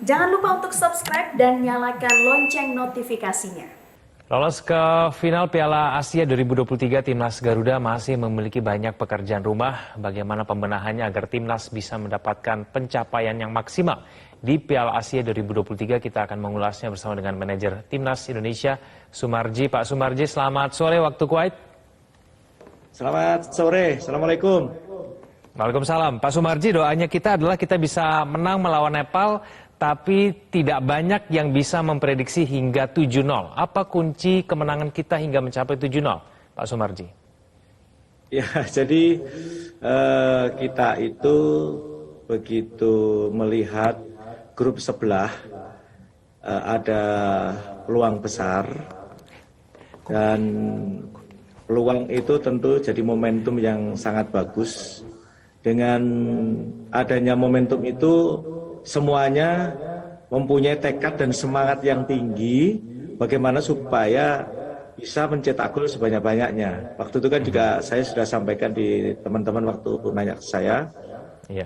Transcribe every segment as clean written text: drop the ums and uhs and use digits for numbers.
Jangan lupa untuk subscribe dan nyalakan lonceng notifikasinya. Lolos ke final Piala Asia 2023, Timnas Garuda masih memiliki banyak pekerjaan rumah. Bagaimana pembenahannya agar Timnas bisa mendapatkan pencapaian yang maksimal di Piala Asia 2023? Kita akan mengulasnya bersama dengan manajer Timnas Indonesia, Sumarji. Pak Sumarji, selamat sore waktu Kuwait. Selamat sore, Assalamualaikum. Waalaikumsalam. Pak Sumarji, doanya kita adalah kita bisa menang melawan Nepal, tapi tidak banyak yang bisa memprediksi hingga 7-0. Apa kunci kemenangan kita hingga mencapai 7-0, Pak Sumarji? Ya, jadi kita itu begitu melihat grup sebelah ada peluang besar, dan peluang itu tentu jadi momentum yang sangat bagus. Dengan adanya momentum itu, semuanya mempunyai tekad dan semangat yang tinggi bagaimana supaya bisa mencetak gol sebanyak-banyaknya. Waktu itu kan juga saya sudah sampaikan di teman-teman waktu nanya ke saya,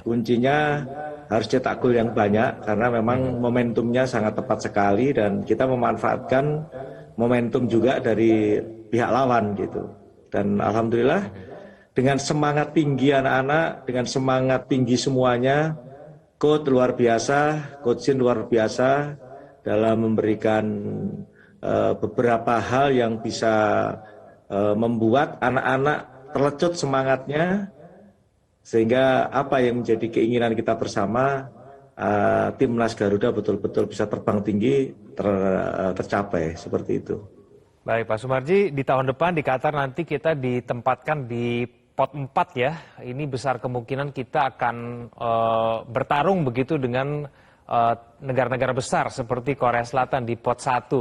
kuncinya harus cetak gol yang banyak karena memang momentumnya sangat tepat sekali dan kita memanfaatkan momentum juga dari pihak lawan gitu. Dan alhamdulillah dengan semangat tinggi anak-anak, dengan semangat tinggi semuanya, Coach luar biasa, Coach Shin luar biasa dalam memberikan beberapa hal yang bisa membuat anak-anak terlecut semangatnya, sehingga apa yang menjadi keinginan kita bersama, Timnas Garuda betul-betul bisa terbang tinggi, tercapai seperti itu. Baik Pak Sumarji, di tahun depan di Qatar nanti kita ditempatkan di pot 4 ya. Ini besar kemungkinan kita akan bertarung begitu dengan negara-negara besar seperti Korea Selatan di pot 1.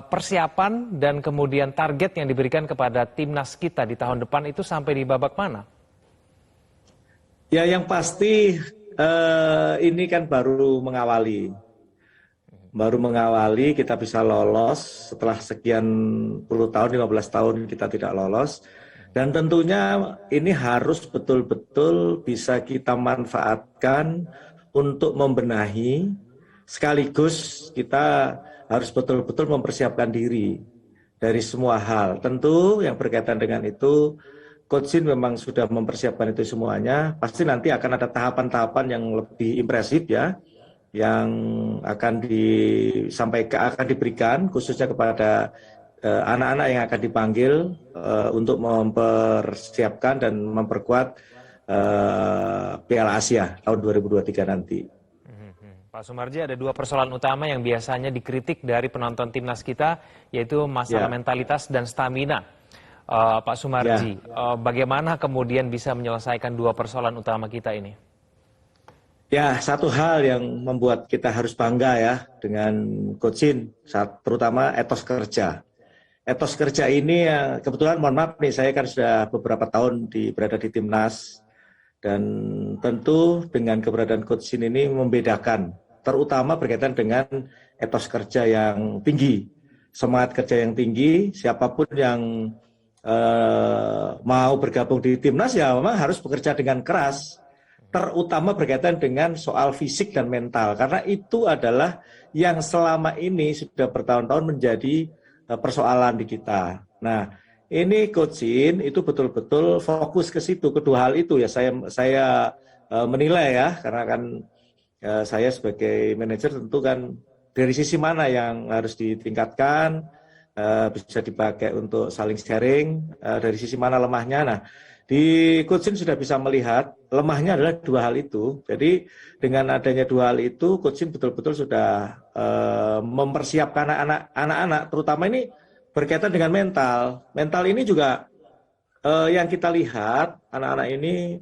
Persiapan dan kemudian target yang diberikan kepada timnas kita di tahun depan itu sampai di babak mana? Ya, yang pasti ini kan baru mengawali. Kita bisa lolos setelah sekian puluh tahun, 15 tahun kita tidak lolos. Dan tentunya ini harus betul-betul bisa kita manfaatkan untuk membenahi, sekaligus kita harus betul-betul mempersiapkan diri dari semua hal. Tentu yang berkaitan dengan itu, Coach Shin memang sudah mempersiapkan itu semuanya. Pasti nanti akan ada tahapan-tahapan yang lebih impresif ya, yang akan disampaikan, akan diberikan khususnya kepada anak-anak yang akan dipanggil untuk mempersiapkan dan memperkuat Piala Asia tahun 2023 nanti. Pak Sumarji, ada dua persoalan utama yang biasanya dikritik dari penonton timnas kita, yaitu masalah mentalitas dan stamina. Pak Sumarji, bagaimana kemudian bisa menyelesaikan dua persoalan utama kita ini? Ya, satu hal yang membuat kita harus bangga ya dengan Coach Shin, terutama etos kerja. Etos kerja ini kebetulan mohon maaf nih, saya kan sudah beberapa tahun berada di timnas, dan tentu dengan keberadaan Coach Shin ini membedakan, terutama berkaitan dengan etos kerja yang tinggi, semangat kerja yang tinggi. Siapapun yang mau bergabung di timnas ya memang harus bekerja dengan keras, terutama berkaitan dengan soal fisik dan mental, karena itu adalah yang selama ini sudah bertahun-tahun menjadi persoalan di kita. Nah, ini Coach Shin itu betul-betul fokus ke situ, kedua hal itu ya saya menilai ya, karena kan saya sebagai manajer tentu kan dari sisi mana yang harus ditingkatkan, bisa dipakai untuk saling sharing, dari sisi mana lemahnya. Nah, di Coach Shin sudah bisa melihat lemahnya adalah dua hal itu. Jadi dengan adanya dua hal itu, Coach Shin betul-betul sudah mempersiapkan anak-anak, terutama ini berkaitan dengan mental. Mental ini juga yang kita lihat, anak-anak ini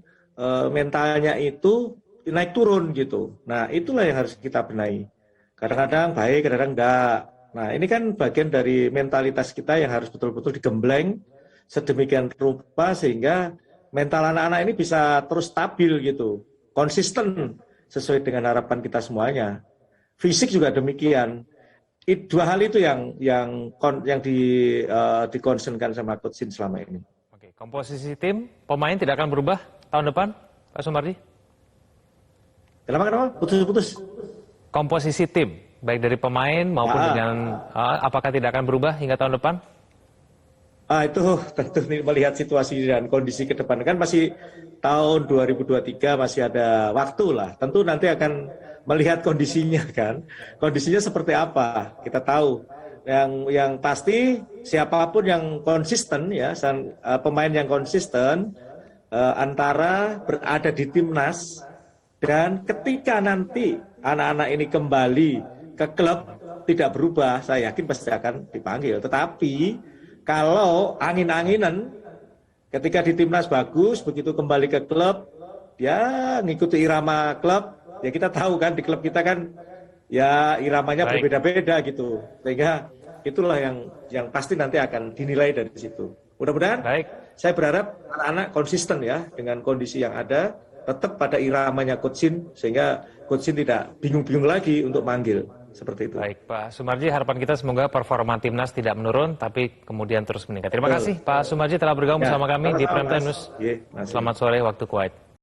mentalnya itu naik turun gitu. Nah, itulah yang harus kita benahi. Kadang-kadang baik, kadang-kadang enggak. Nah, ini kan bagian dari mentalitas kita yang harus betul-betul digembleng sedemikian rupa sehingga mental anak-anak ini bisa terus stabil gitu, konsisten sesuai dengan harapan kita semuanya. Fisik juga demikian. Dua hal itu yang dikonsenkan sama Coach Shin selama ini. Oke, komposisi tim pemain tidak akan berubah tahun depan, Pak Sumarji? Kenapa? Putus-putus. komposisi tim, baik dari pemain maupun dengan apakah tidak akan berubah hingga tahun depan? Itu tentu melihat situasi dan kondisi ke depan. Kan masih tahun 2023 masih ada waktu lah. Tentu nanti akan melihat kondisinya kan. Kondisinya seperti apa, kita tahu. Yang pasti siapapun yang konsisten ya, pemain yang konsisten antara berada di timnas dan ketika nanti anak-anak ini kembali ke klub tidak berubah, saya yakin pasti akan dipanggil. Tetapi kalau angin-anginan ketika di timnas bagus, begitu kembali ke klub, ya ngikuti irama klub, ya kita tahu kan di klub kita kan ya iramanya berbeda-beda gitu. Sehingga itulah yang pasti nanti akan dinilai dari situ. Mudah-mudahan saya berharap anak-anak konsisten ya dengan kondisi yang ada, tetap pada iramanya Coach Shin, sehingga Coach Shin tidak bingung-bingung lagi untuk manggil. Seperti itu. Baik, Pak Sumarji, harapan kita semoga performa timnas tidak menurun, tapi kemudian terus meningkat. Terima kasih Pak Sumarji telah bergabung bersama kami di Prime Time News. Selamat sore waktu Kuwait.